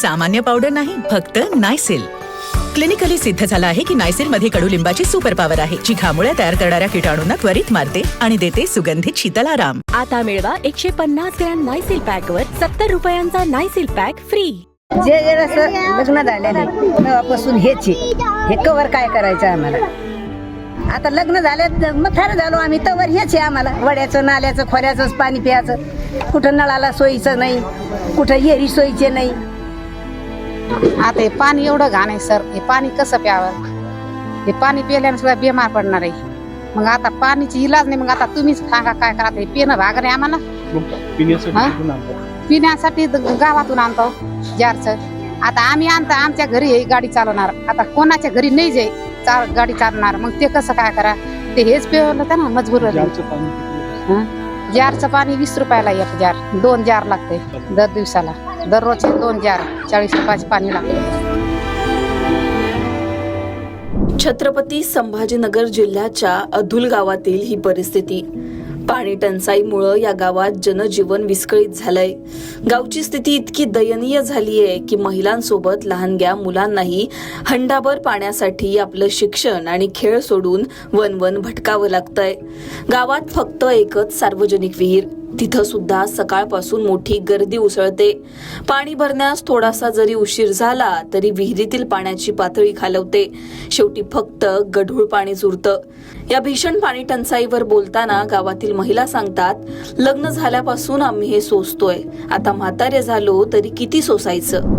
सामान्य पावडर नाही, फक्त नायसिल. क्लिनिकली सिद्ध झाला आहे की नायसिल मध्ये कडुलिंबाची सुपर पॉवर आहे, जी घामुळे तयार करणाऱ्या किटाणूंना त्वरित मारते आणि देते सुगंधित शीतल आराम. आता मिळवा 150 ग्रॅम नायसिल पॅक वर 70 रुपयांचा नायसिल पॅक फ्री. जे लग्न झालेले तेव्हापासून हे कवर काय करायचं आम्हाला. आता लग्न झाले म्हातारं झालो आम्ही, तवर हेच आहे आम्हाला. वड्याचं नाल्याचं खोऱ्याचंच पाणी प्यायचं. कुठं नळाला सोयीचं नाही, कुठं येरी सोयीचे नाही. आता हे पाणी एवढं घाण आहे सर, हे पाणी कसं प्यावं. हे पाणी पिल्याने सुद्धा बिमार पडणार आहे. मग आता पाणीची इलाज नाही. मग आता तुम्हीच सांगा काय करा. हे पिणं भाग नाही आम्हाला. पिण्यासाठी गावातून आणतो जारचं. आता आम्ही आणतो, आमच्या घरी आहे गाडी चालवणार. आता कोणाच्या घरी नाही जाई गाडी चालणार, मग ते कसं काय करा. ते हेच पिवलं तर ना मजबूर. जारचं पाणी 20 रुपयाला एक जार, 2 जार लागते दर दिवसाला. दररोजचे 2 जार 40 रुपयाचे पाणी लागते. छत्रपती संभाजीनगर जिल्ह्याच्या अधुल गावातील ही परिस्थिती. पाणी टंचाईमुळे या गावात जनजीवन विस्कळीत झालंय. गावची स्थिती इतकी दयनीय झालीय की महिलांसोबत लहानग्या मुलांनाही हंडाभर पाण्यासाठी आपलं शिक्षण आणि खेळ सोडून वनवन भटकावं लागतंय. गावात फक्त एकच सार्वजनिक विहीर, तिथं सुद्धा सकाळपासून मोठी गर्दी उसळते. पाणी भरण्यास थोडासा जरी उशीर झाला तरी विहिरीतील पाण्याची पातळी खालवते. शेवटी फक्त गढूळ पाणीच उरतं. या भीषण पाणी टंचाईवर बोलताना गावातील महिला सांगतात, लग्न झाल्यापासून आम्ही हे सोसतोय, आता म्हातारे झालो तरी किती सोसायचं.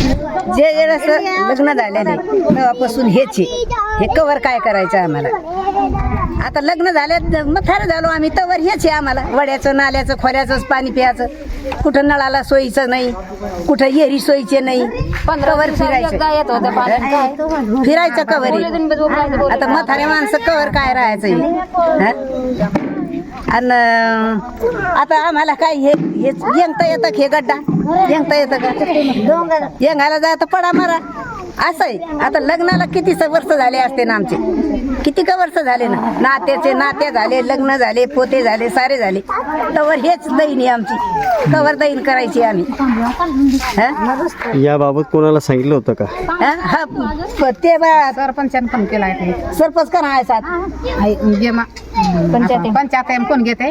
जे लग्न झालेले तेव्हापासून हे कवर काय करायचं आम्हाला. आता लग्न झाले म्हातारं झालो आम्ही, तवर हेच आहे आम्हाला. वड्याचं नाल्याचं खोऱ्याचंच पाणी प्यायचं. कुठं नळाला सोयीचं नाही, कुठं येरी सोयीचे नाही. कवर फिरायचं कवर. आता म्हातारे माणसं कवर काय राहायचं. आणि आता आम्हाला काय हे यंगता येतं, हे गड्डा यंगता येतं का. यंगाला जायचं पडा मारा असं आहे. आता लग्नाला किती वर्ष झाले असते ना आमचे, किती का वर्ष झाले ना. नाते झाले, लग्न झाले, पोते झाले, सारे झाले. तवर हेच दैनी आमची, तवर दैन करायची आम्ही. याबाबत कोणाला सांगितलं होतं का. ते सरपंचाने पण केलाय. सरपंच का राहायचा पंचायत कोण घेते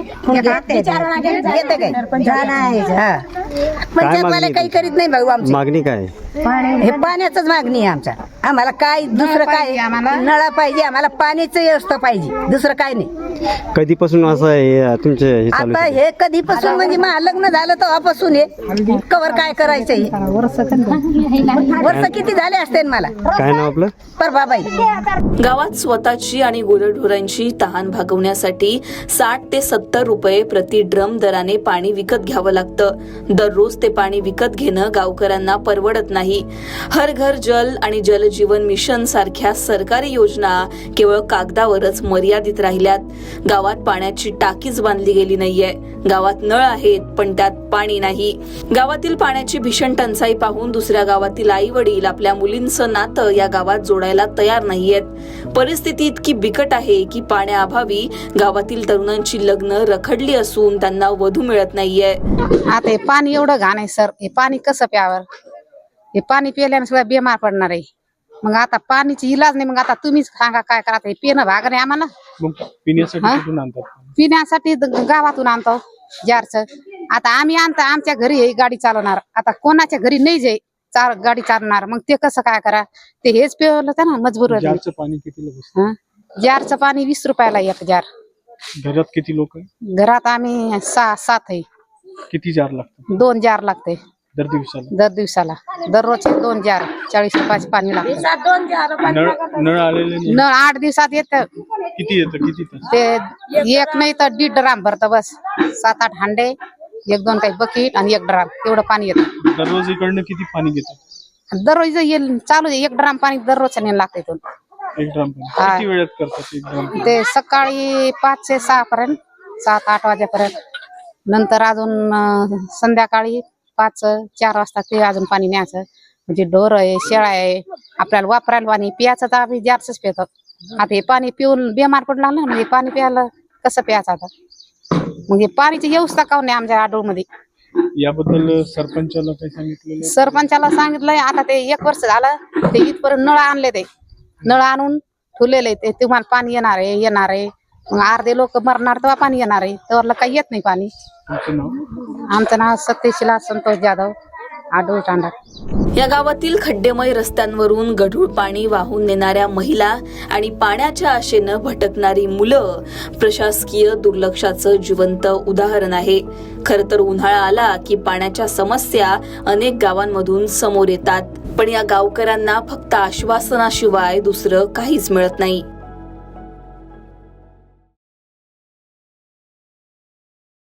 पंचायतवाले काही करीत नाही भाऊ. आमची मागणी काय. हे पाण्याचंच मागणी आहे आमच्या. आम्हाला काय दुसरं काय, नळा पाहिजे आम्हाला, पाण्याची व्यवस्था पाहिजे, दुसरं काय नाही. कधीपासून असं आहे तुमचे आता हे कधीपासून म्हणजे लग्न झालं तेव्हापासून हे कवर काय करायचं. वर्ष किती झाले असते मला. काय नाव आपलं. परभाबाई. गावात स्वतःची आणि गुरढोरांची तहान भागवण्यासाठी 60 ते 70 रुपये प्रति ड्रम दराने पाणी विकत घ्यावं लागतं. दररोज ते पाणी विकत घेणं गावकऱ्यांना परवडत नाही. हर घर जल आणि जल जीवन मिशन सारख्या सरकारी योजना केवळ कागदावरच मर्यादित राहिल्यात. गावात पाण्याची टाकीच बांधली गेली नाहीये. गावात नळ आहेत पण त्यात पाणी नाही. गावातील पाण्याची भीषण टंचाई पाहून दुसऱ्या गावातील आई वडील आपल्या मुलींचं नातं या गावात जोडायला तयार नाहीयेत. परिस्थिती इतकी बिकट आहे की पाण्याअभावी गावातील तरुणांची लग्न रखडली असून त्यांना वधू मिळत नाहीये. आता हे पाणी एवढं घाण आहे सर, हे पाणी कसं प्यावं. हे पाणी पिल्याने सुद्धा बिमार पडणार आहे. मग आता पाणीची इलाज नाही. मग आता तुम्हीच सांगा काय करा. हे पिणं भाग नाही आम्हाला. पिण्यासाठी गावातून आणतो जारचं. आता आम्ही आणतो, आमच्या घरी आहे गाडी चालवणार. आता कोणाच्या घरी नाही जाई गाडी चालणार, मग ते कसं काय करा. ते हेच पिवलं तर ना मजबूर. जारचं पाणी 20 रुपयाला एक जार. घरात किती लोक. घरात आम्ही 6-7 आहे. किती जार लागतात. 2 जार लागते दर दिवसाला. दररोजचे 2 जार 40 रुपयाचे पाणी लागते. नळ आलेले नळ 8 दिवसात येतं. किती येतं. किती ते एक नाही तर 1.5 ड्राम भरतं बस. 7-8 हांडे, 1-2 काही बकेट आणि 1 ड्राम तेवढं पाणी येतं. दररोज इकडनं किती पाणी घेतात. दररोज येईल चालू 1 ड्राम पाणी दररोज लागते. 1 ड्राम किती वेळात करतात. 1 ड्राम ते सकाळी 5 ते 6 पर्यंत, 7-8 वाजेपर्यंत. नंतर अजून संध्याकाळी 5-4 वाजता ते अजून पाणी न्यायचं. म्हणजे ढोर आहे, शेळा आहे, आपल्याला वापरायला पाणी पियाचं तर आम्ही जारच पितो. आता हे पाणी पिऊन बिमार पडला ना, म्हणजे पाणी प्यायला कसं प्यायचं आता. मग हे पाणीची व्यवस्था काऊन नाही आमच्या आडूळ मध्ये. याबद्दल सरपंचाला काही सांगितलेलं आहे? सरपंचाला सांगितलंय, आता ते 1 वर्ष झालं, ते इथपर्यंत नळ आणले, ते नळ आणून ठेवलेले, ते तुम्हाला पाणी येणार आहे. मग अर्धे लोक मरणार तेव्हा पाणी येणार आहे, तेव्हा काही येत नाही पाणी. तुमचं नाव? आमचं नाव सत्यशीला संतोष जाधव, आडूळ तांडा. या गावातील खड्डेमय रस्त्यांवरून गढूळ पाणी वाहून नेणाऱ्या महिला आणि पाण्याच्या आशेनं भटकणारी मुलं प्रशासकीय दुर्लक्षाचं जिवंत उदाहरण आहे. खरं तर उन्हाळा आला की पाण्याच्या समस्या अनेक गावांमधून समोर येतात, पण या गावकऱ्यांना फक्त आश्वासनाशिवाय दुसरं काहीच मिळत नाही.